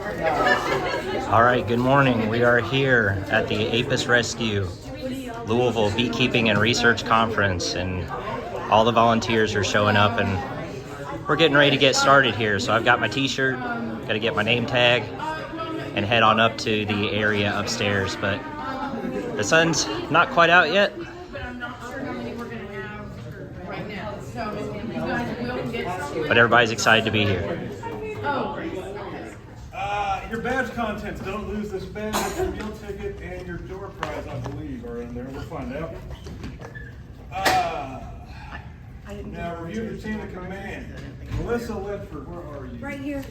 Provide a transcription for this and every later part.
All right, good morning. We are here at the Apis Rescue Louisville Beekeeping and Research Conference, and all the volunteers are showing up, and we're getting ready to get started here. So I've got my t-shirt, got to get my name tag, and head on up to the area upstairs. But the sun's not quite out yet. But everybody's excited to be here. Your badge contents, don't lose this badge, your meal ticket, and your door prize, I believe, are in there. We'll find out. Now, review the chain of command. Melissa Ledford, where are you? Right here.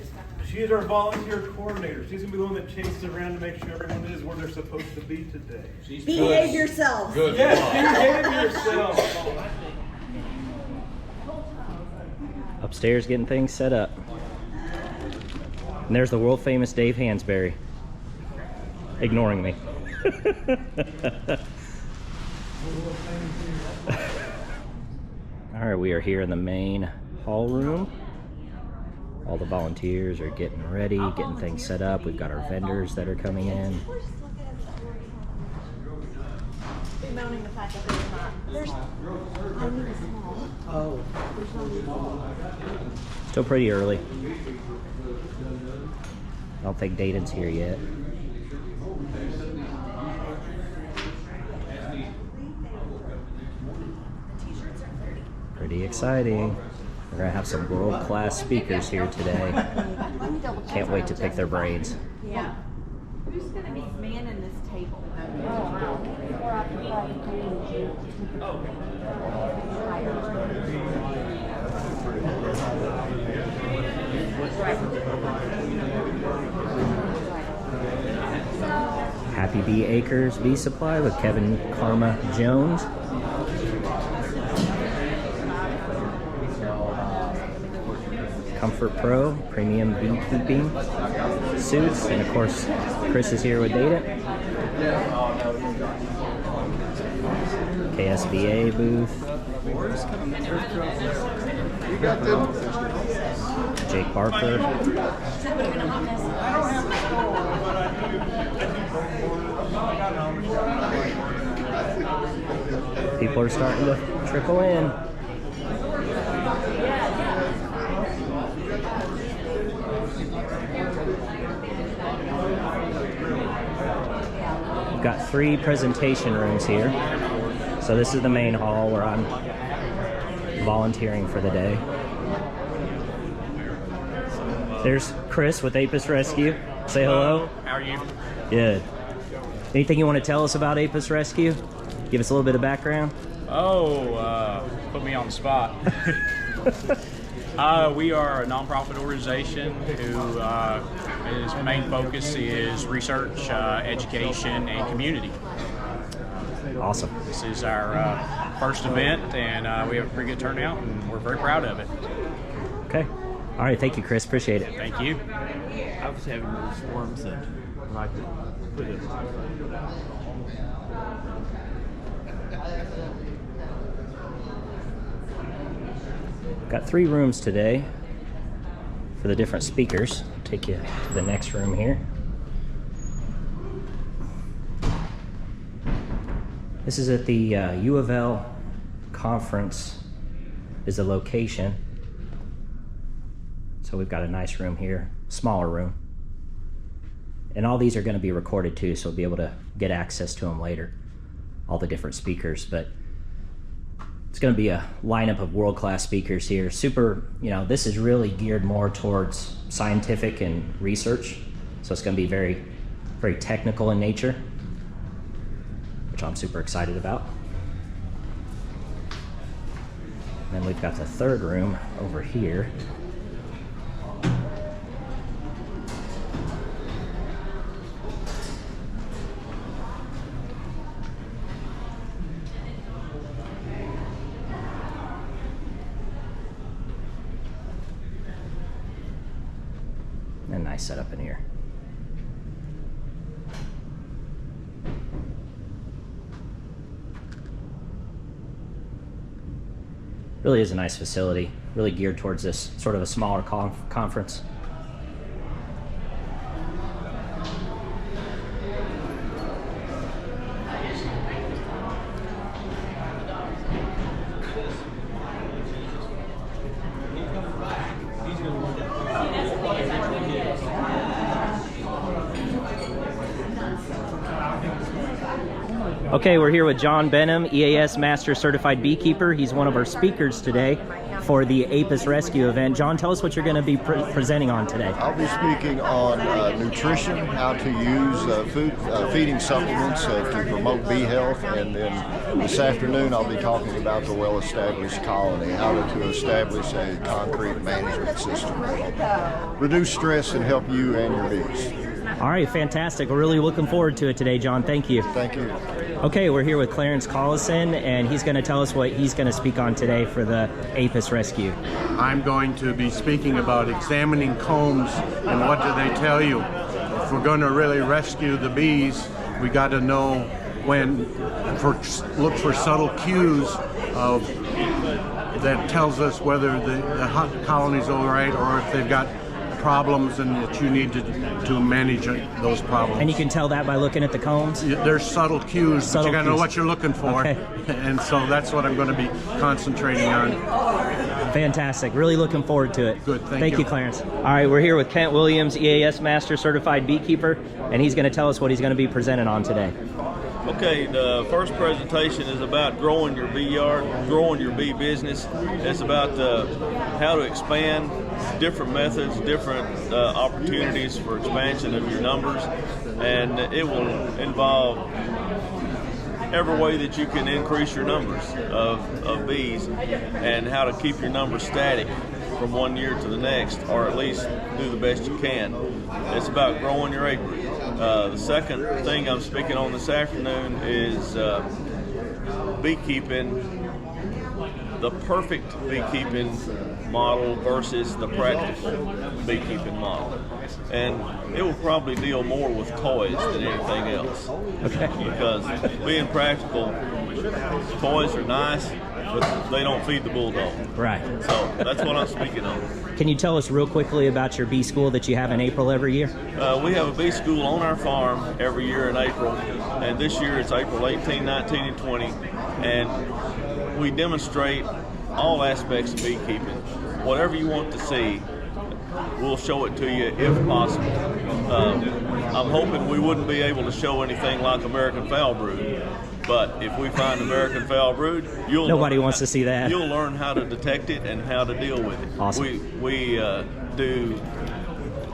She is our volunteer coordinator. She's going to be the one that chases around to make sure everyone is where they're supposed to be today. Behave yourselves. Good. Yes, behave yourself. Upstairs getting things set up. And there's the world famous Dave Hansberry ignoring me. All right, we are here in the main hall room. All the volunteers are getting ready, getting things set up. We've got our vendors that are coming in. Bemoaning the fact that there's not. I need a small. Oh. Still pretty early. I don't think Dayton's here yet. Pretty exciting. We're gonna have some world-class speakers here today. Can't wait to pick their brains. Yeah. Who's going to be manning this table? Happy Bee Acres Bee Supply with Kevin Karma Jones. Comfort Pro, premium beekeeping suits, and of course, Chris is here with Data. KSBA booth. Jake Barker. People are starting to trickle in. We've got 3 presentation rooms here. So this is the main hall where I'm volunteering for the day. There's Chris with Apis Rescue. Say hello. How are you? Good. Anything you want to tell us about Apis Rescue? Give us a little bit of background. Put me on the spot. We are a nonprofit organization whose main focus is research, education, and community. Awesome. This is our first event, and we have a pretty good turnout, and we're very proud of it. Okay. All right. Thank you, Chris. Appreciate it. Thank you. I was having those forms that I could put in. Got 3 rooms today for the different speakers. I'll take you to the next room here. This is at the U of L conference is the location. So we've got a nice room here, smaller room. And all these are going to be recorded too, so we'll be able to get access to them later, all the different speakers. But it's going to be a lineup of world-class speakers here. Super, this is really geared more towards scientific and research. So it's going to be very, very technical in nature, which I'm super excited about. And then we've got the 3rd room over here. And nice setup in here. Really is a nice facility, really geared towards this sort of a smaller conference. Okay, we're here with John Benham, EAS Master Certified Beekeeper. He's one of our speakers today for the Apis Rescue event. John, tell us what you're going to be presenting on today. I'll be speaking on nutrition, how to use feeding supplements to promote bee health, and then this afternoon I'll be talking about the well-established colony, how to establish a concrete management system that will reduce stress and help you and your bees. All right, fantastic. We're really looking forward to it today, John. Thank you. Thank you. Okay, we're here with Clarence Collison, and he's going to tell us what he's going to speak on today for the Apis Rescue. I'm going to be speaking about examining combs and what do they tell you. If we're going to really rescue the bees, we got to know look for subtle cues that tells us whether the colony's all right or if they've got problems and that you need to manage those problems. And you can tell that by looking at the combs? There's subtle cues, but you got to know what you're looking for. Okay. And so that's what I'm going to be concentrating on. Fantastic. Really looking forward to it. Good. Thank you, Clarence. All right, we're here with Kent Williams, EAS Master Certified Beekeeper, and he's going to tell us what he's going to be presenting on today. Okay, the first presentation is about growing your bee yard, growing your bee business. It's about how to expand, different methods, different opportunities for expansion of your numbers, and it will involve every way that you can increase your numbers of bees and how to keep your numbers static from one year to the next, or at least do the best you can. It's about growing your apiary. The second thing I'm speaking on this afternoon is beekeeping, the perfect beekeeping model versus the practical beekeeping model. And it will probably deal more with toys than anything else. Okay. Because being practical, toys are nice, but they don't feed the bulldog. Right. So that's what I'm speaking on. Can you tell us real quickly about your bee school that you have in April every year? We have a bee school on our farm every year in April, and this year it's April 18, 19, and 20, and we demonstrate all aspects of beekeeping. Whatever you want to see, we'll show it to you if possible. I'm hoping we wouldn't be able to show anything like American foul brood, but if we find American foul brood, nobody wants to see that. You'll learn how to detect it and how to deal with it. Awesome. We do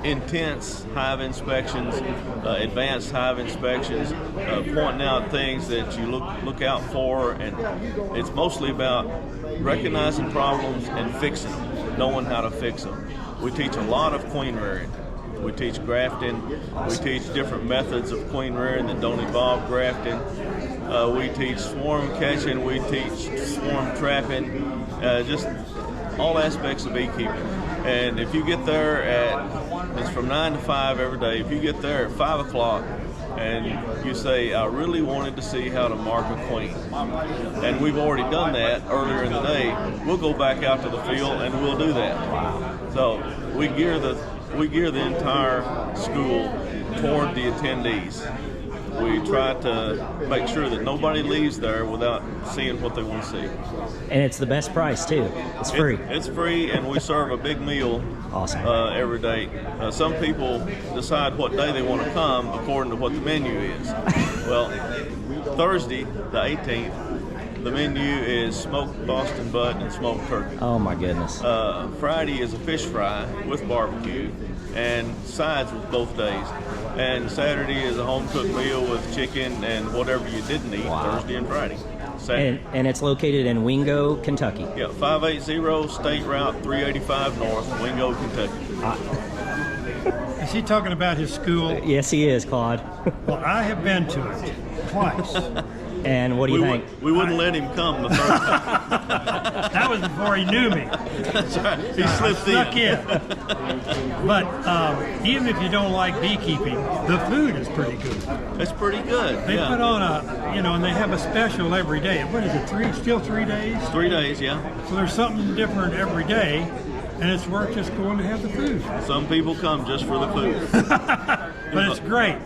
intense hive inspections, advanced hive inspections, pointing out things that you look out for, and it's mostly about recognizing problems and fixing them, knowing how to fix them. We teach a lot of queen rearing. We teach grafting. We teach different methods of queen rearing that don't involve grafting. We teach swarm catching. We teach swarm trapping. Just all aspects of beekeeping. And if you get there it's from 9 to 5 every day. If you get there at 5 o'clock and you say, I really wanted to see how to mark a queen, and we've already done that earlier in the day, we'll go back out to the field and we'll do that. So we gear the entire school toward the attendees. We try to make sure that nobody leaves there without seeing what they want to see. And it's the best price too. It's free. It's free, and we serve a big meal. Awesome. Every day. Some people decide what day they want to come according to what the menu is. Well, Thursday, the 18th, the menu is smoked Boston butt and smoked turkey. Oh my goodness. Friday is a fish fry with barbecue and sides with both days. And Saturday is a home-cooked meal with chicken and whatever you didn't eat. Wow. Thursday and Friday. And it's located in Wingo, Kentucky. Yeah, 580 State Route 385 North, Wingo, Kentucky. Is he talking about his school? Yes, he is, Claude. Well, I have been to it twice. And what do you think? We wouldn't let him come the third time. That was before he knew me. That's right. He slipped in. But even if you don't like beekeeping, the food is pretty good. It's pretty good. They put on and they have a special every day. What is it, still 3 days? 3 days, yeah. So there's something different every day, and it's worth just going to have the food. Some people come just for the food. But it's great.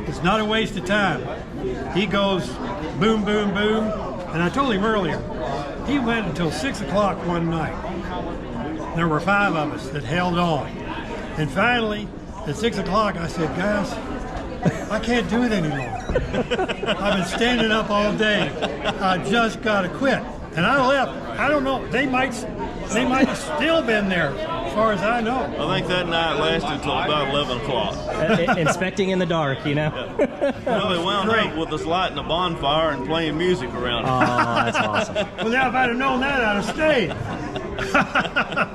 It's not a waste of time. He goes boom, boom, boom. And I told him earlier, he went until 6 o'clock one night. There were 5 of us that held on. And finally, at 6 o'clock, I said, guys, I can't do it anymore. I've been standing up all day. I just got to quit. And I left. I don't know. They might have still been there, as far as I know. I think that night lasted until about 11 o'clock. Inspecting in the dark, you know? Well, they wound up with us lighting a bonfire and playing music around it. Oh, that's awesome. Well, now if I'd have known that, I'd have stayed.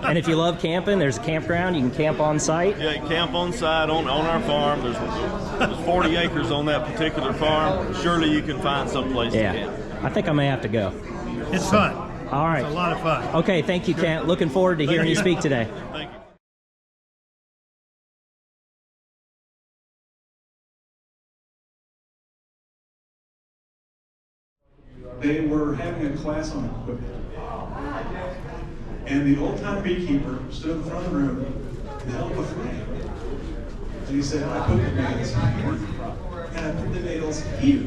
And if you love camping, there's a campground. You can camp on site. Yeah, you camp on site on our farm. There's 40 acres on that particular farm. Surely you can find some place to camp. I think I may have to go. It's fun. All right. It's a lot of fun. Okay, thank you, Kent. Looking forward to hearing you speak today. Thank you. They were having a class on equipment. And the old-time beekeeper stood in the front of the room and held up a flag. And he said, I put the nails here, and I put the nails here.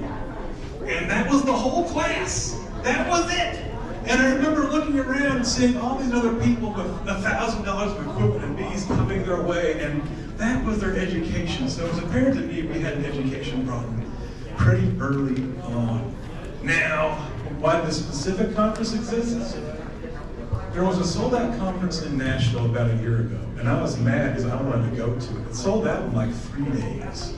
And that was the whole class. That was it. And I remember looking around and seeing all these other people with $1,000 of equipment and bees coming their way, and that was their education. So it was apparent to me we had an education problem pretty early on. Now, why the specific conference exists? There was a sold-out conference in Nashville about a year ago, and I was mad because I wanted to go to it. It sold out in like 3 days,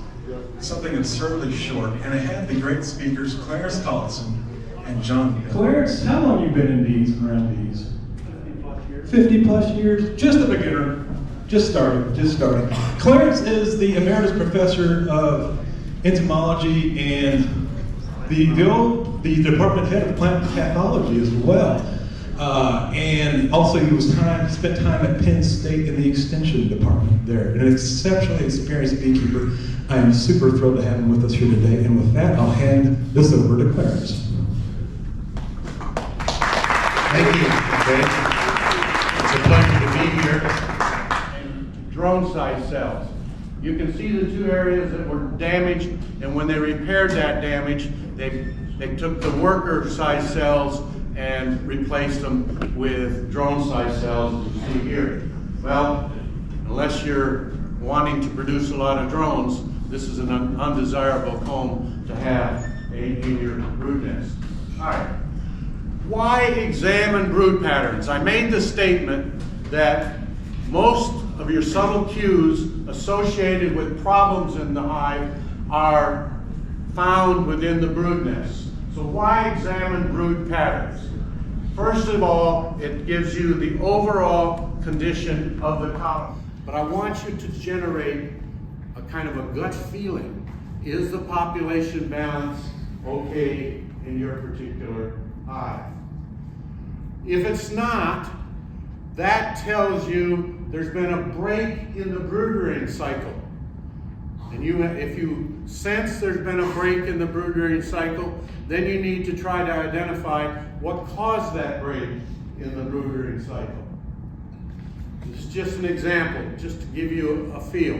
something absurdly short, and it had the great speakers Clarence Collison and John Benham. Clarence, how long have you been in bees, around bees? 50 plus years? Just a beginner. Just starting. Clarence is the emeritus professor of entomology and the department head of plant pathology as well. And also he spent time at Penn State in the extension department there. An exceptionally experienced beekeeper. I am super thrilled to have him with us here today. And with that, I'll hand this over to Clarence. Thank you, Jay. It's a pleasure to be here. Drone-sized cells. You can see the 2 areas that were damaged, and when they repaired that damage, they took the worker-sized cells and replaced them with drone-sized cells, as you see here. Well, unless you're wanting to produce a lot of drones, this is an undesirable comb to have in your brood nest. All right. Why examine brood patterns? I made the statement that most of your subtle cues associated with problems in the hive are found within the brood nest. So why examine brood patterns? First of all, it gives you the overall condition of the colony. But I want you to generate a kind of a gut feeling. Is the population balance okay in your particular hive? If it's not, that tells you there's been a break in the brood rearing cycle. And if you sense there's been a break in the brood rearing cycle, then you need to try to identify what caused that break in the brood rearing cycle. This is just an example, just to give you a feel.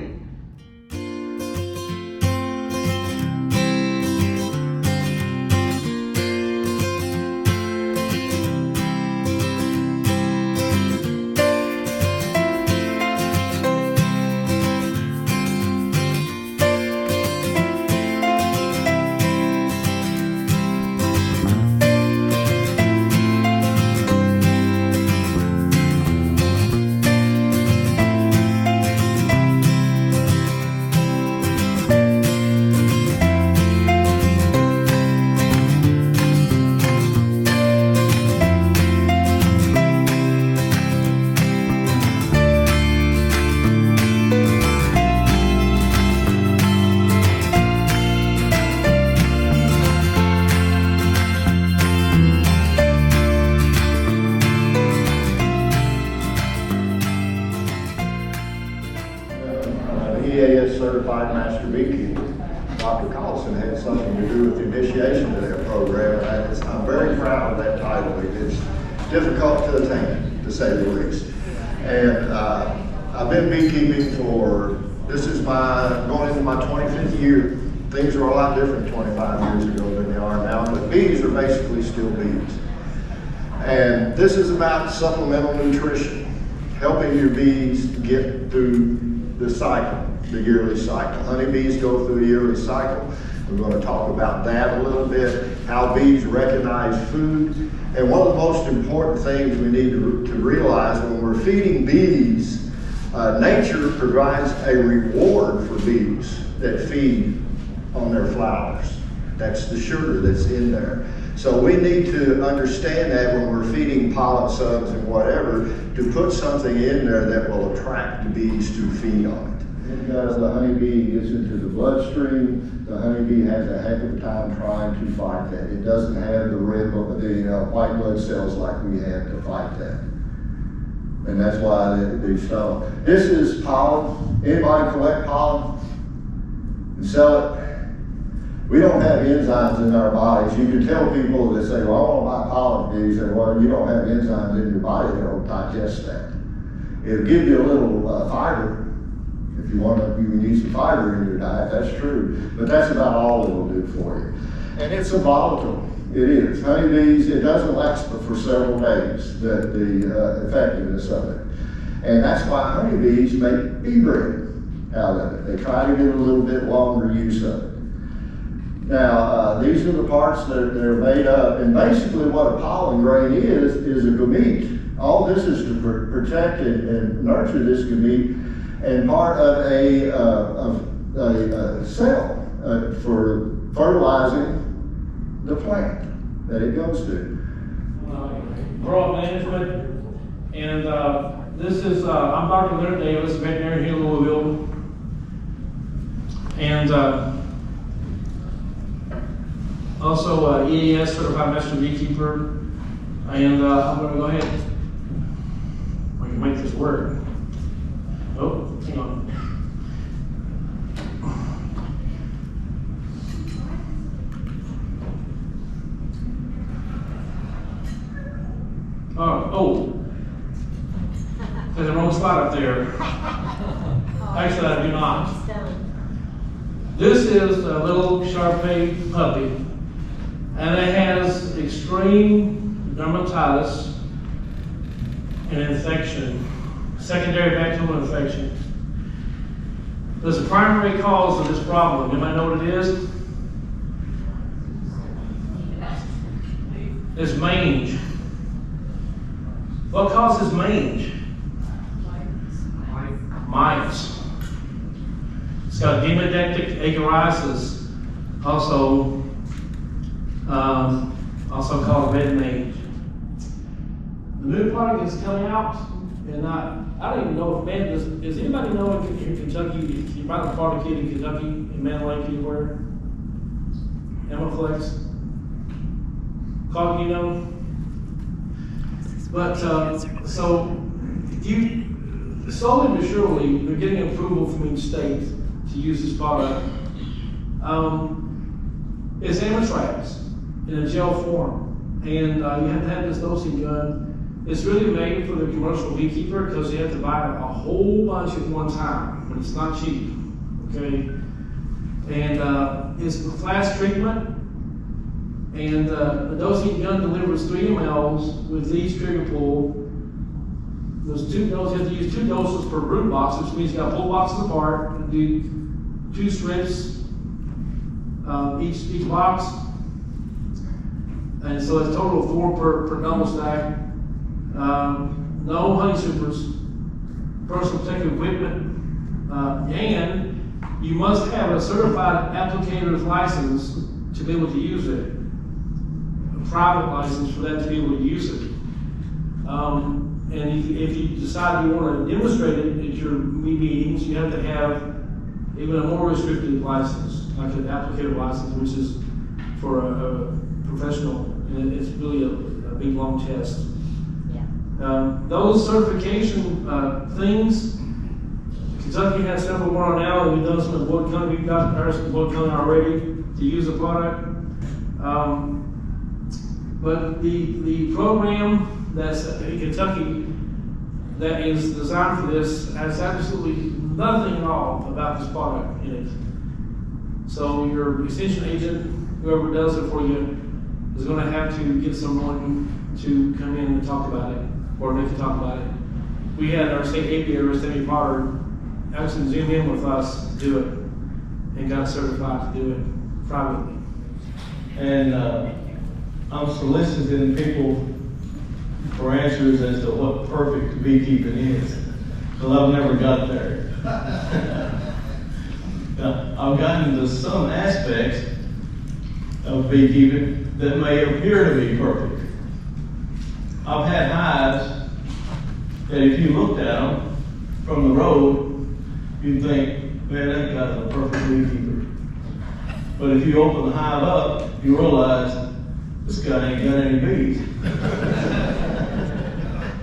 Certified Master Beekeeper. Dr. Collison had something to do with the initiation of that program, and I'm very proud of that title. It's difficult to attain, to say the least. And I've been beekeeping this is going into my 25th year. Things are a lot different 25 years ago than they are now, but bees are basically still bees. And this is about supplemental nutrition, helping your bees get through the cycle. the yearly cycle. Honeybees go through a yearly cycle. We're going to talk about that a little bit, how bees recognize food. And one of the most important things we need to realize when we're feeding bees, nature provides a reward for bees that feed on their flowers. That's the sugar that's in there. So we need to understand that when we're feeding pollen subs and whatever, to put something in there that will attract the bees to feed on it. Because the honeybee gets into the bloodstream, the honeybee has a heck of a time trying to fight that. It doesn't have the white blood cells like we have to fight that. And that's why they stop. This is pollen. Anybody collect pollen and sell it? We don't have enzymes in our bodies. You can tell people that say, well, I want to buy pollen bees, and well, you don't have enzymes in your body that will digest that. It'll give you a little fiber. If you want to, you need some fiber in your diet, that's true. But that's about all it will do for you. And it's a volatile. It is. Honeybees, it doesn't last but for several days, the effectiveness of it. And that's why honeybees make bee bread out of it. They try to get a little bit longer use of it. Now, these are the parts that they're made up, and basically what a pollen grain is a gamete. All this is to protect and nurture this gamete, and part of a cell for fertilizing the plant that it goes to. Grow up management, and this is, I'm Dr. Leonard Davis, veterinarian here in Louisville, and also EAS certified master beekeeper, and I'm going to go ahead. I can make this work. Oh, hang on. Oh, there's a wrong spot up there. Actually, I do not. This is a little Shar-Pei puppy. And it has extreme dermatitis and infection, secondary bacterial infection. There's a primary cause of this problem. Anybody know what it is? It's mange. What causes mange? Mites. It's got demodectic agariasis, also called red mange. The new product is coming out, and I don't even know if does anybody know in Kentucky, if you buy the product kit in Kentucky, in Man Lake anywhere? Amaflex? Cog, you know? But, so, you, slowly but surely, you're getting approval from each state to use this product. It's anthrax in a gel form, and you have to have this dosing gun. It's really made for the commercial beekeeper because you have to buy a whole bunch at one time, but it's not cheap, okay? And it's a fast treatment, and the dosing gun delivers 3 mLs with each trigger pull. There's 2 doses, you have to use 2 doses per brood box, which means you got to pull boxes apart and do 2 strips each box. And so it's a total of 4 per double stack. No honey supers, personal protective equipment, and you must have a certified applicator's license to be able to use it. A private license for that to be able to use it. And if you decide you want to demonstrate it at your meetings, you have to have even a more restricted license, like an applicator license, which is for a professional, and it's really a big long test. Yeah. Those certification things, Kentucky has several going on now, and we've done some in Wood County. We've got ours in Wood County already to use the product. But the program that's in Kentucky that is designed for this has absolutely nothing at all about this product in it. So your extension agent, whoever does it for you, is going to have to get someone to come in and talk about it, or they can talk about it. We had our state apiary, Sammy Potter, actually zoomed in with us to do it and got certified to do it privately. And I'm soliciting people for answers as to what perfect beekeeping is, because I've never got there. I've gotten to some aspects of beekeeping that may appear to be perfect. I've had hives that if you looked at them from the road, you'd think, man, that guy's a perfect beekeeper. But if you open the hive up, you realize this guy ain't got any bees.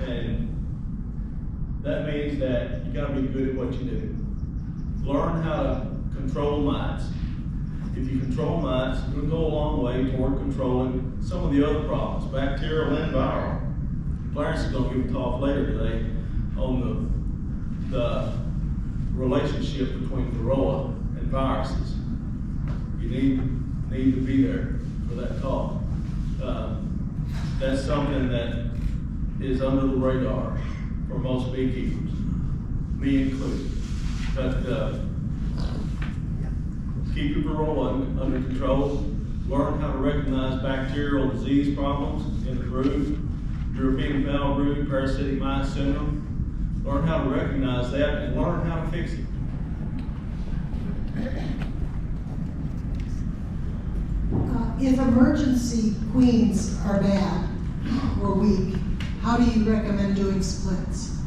And that means that you gotta be good at what you do. Learn how to control mites. If you control mites, it'll go a long way toward controlling some of the other problems, bacterial and viral. Clarence is going to give a talk later today on the relationship between varroa and viruses. You need to be there for that talk. That's something that is under the radar for most beekeepers, me included. But keep your varroa under control. Learn how to recognize bacterial disease problems in the brood, European foul brood, parasitic mite syndrome. Learn how to recognize that and learn how to fix it. If emergency queens are bad or weak, how do you recommend doing splits?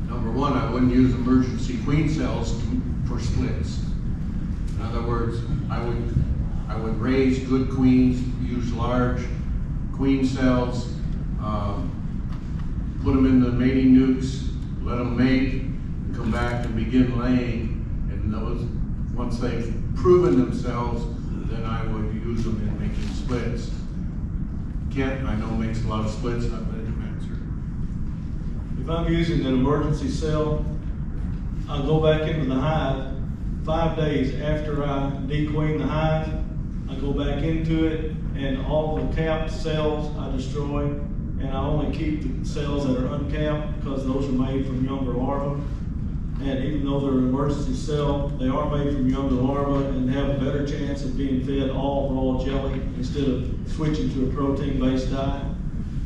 Number one, I wouldn't use emergency queen cells for splits. In other words, I would raise good queens, use large queen cells, put them in the mating nukes, let them mate, and come back and begin laying. And those, once they've proven themselves, then I would use them in making splits. Kent, I know, makes a lot of splits. I'll let him answer. If I'm using an emergency cell, I'll go back into the hive 5 days after I dequeen the hive. I go back into it, and all the capped cells I destroy, and I only keep the cells that are uncapped because those are made from younger larvae. And even though they're an emergency cell, they are made from younger larvae and have a better chance of being fed all raw jelly instead of switching to a protein-based diet.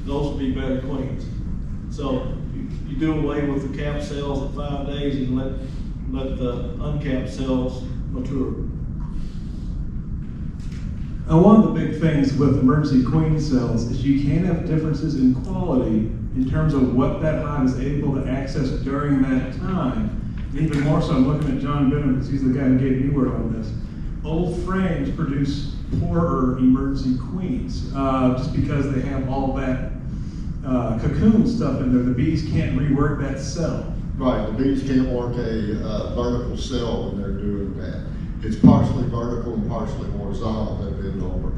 Those will be better queens. So you do away with the capped cells at 5 days and let the uncapped cells mature. Now, one of the big things with emergency queen cells is you can have differences in quality in terms of what that hive is able to access during that time. And even more so, I'm looking at John Benham because he's the guy who gave me word on this. Old frames produce poorer emergency queens just because they have all that cocoon stuff in there. The bees can't rework that cell. Right, the bees can't work a vertical cell when they're doing that. It's partially vertical and partially horizontal that bend over.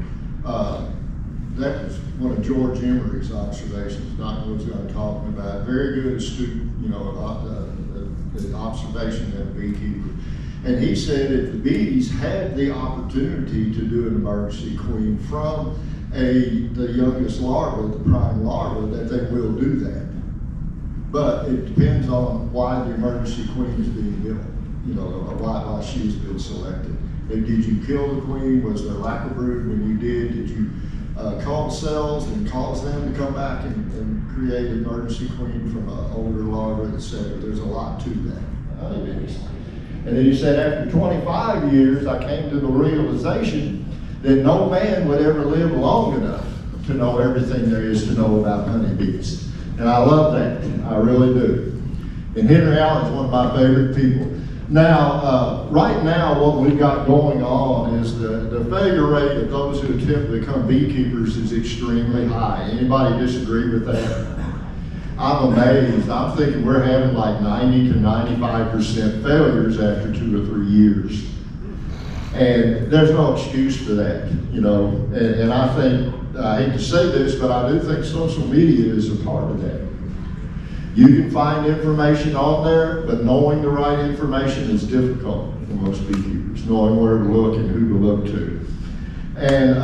That was one of George Emery's observations, not what I'm talking about. Very good astute, observation of a beekeeper. And he said if the bees had the opportunity to do an emergency queen from the youngest larva, the prime larva, that they will do that. But it depends on why the emergency queen is being built, why she has been selected. Did you kill the queen? Was there lack of brood when you did? Did you cull cells and cause them to come back and create an emergency queen from an older larva, etc.? There's a lot to that. And then he said, after 25 years, I came to the realization that no man would ever live long enough to know everything there is to know about honeybees. And I love that. I really do. And Henry Allen is one of my favorite people. Now, right now, what we've got going on is the failure rate of those who attempt to become beekeepers is extremely high. Anybody disagree with that? I'm amazed. I'm thinking we're having like 90 to 95% failures after 2 or 3 years. And there's no excuse for that, And I think, I hate to say this, but I do think social media is a part of that. You can find information on there, but knowing the right information is difficult for most beekeepers, knowing where to look and who to look to. And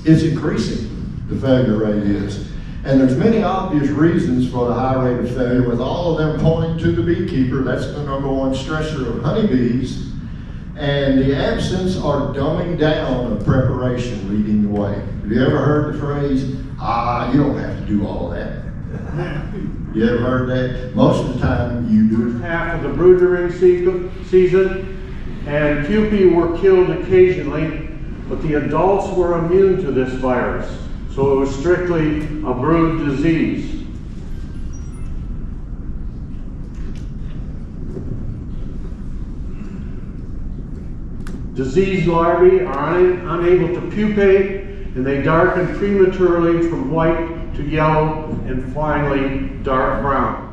it's increasing, the failure rate is. And there's many obvious reasons for the high rate of failure, with all of them pointing to the beekeeper. That's the #1 stressor of honeybees. And the absence or dumbing down of preparation leading the way. Have you ever heard the phrase, you don't have to do all that? You ever heard that? Most of the time you do. Half of the brooding season, and pupae were killed occasionally, but the adults were immune to this virus, so it was strictly a brood disease. Diseased larvae are unable to pupate, and they darken prematurely from white to yellow and finally dark brown.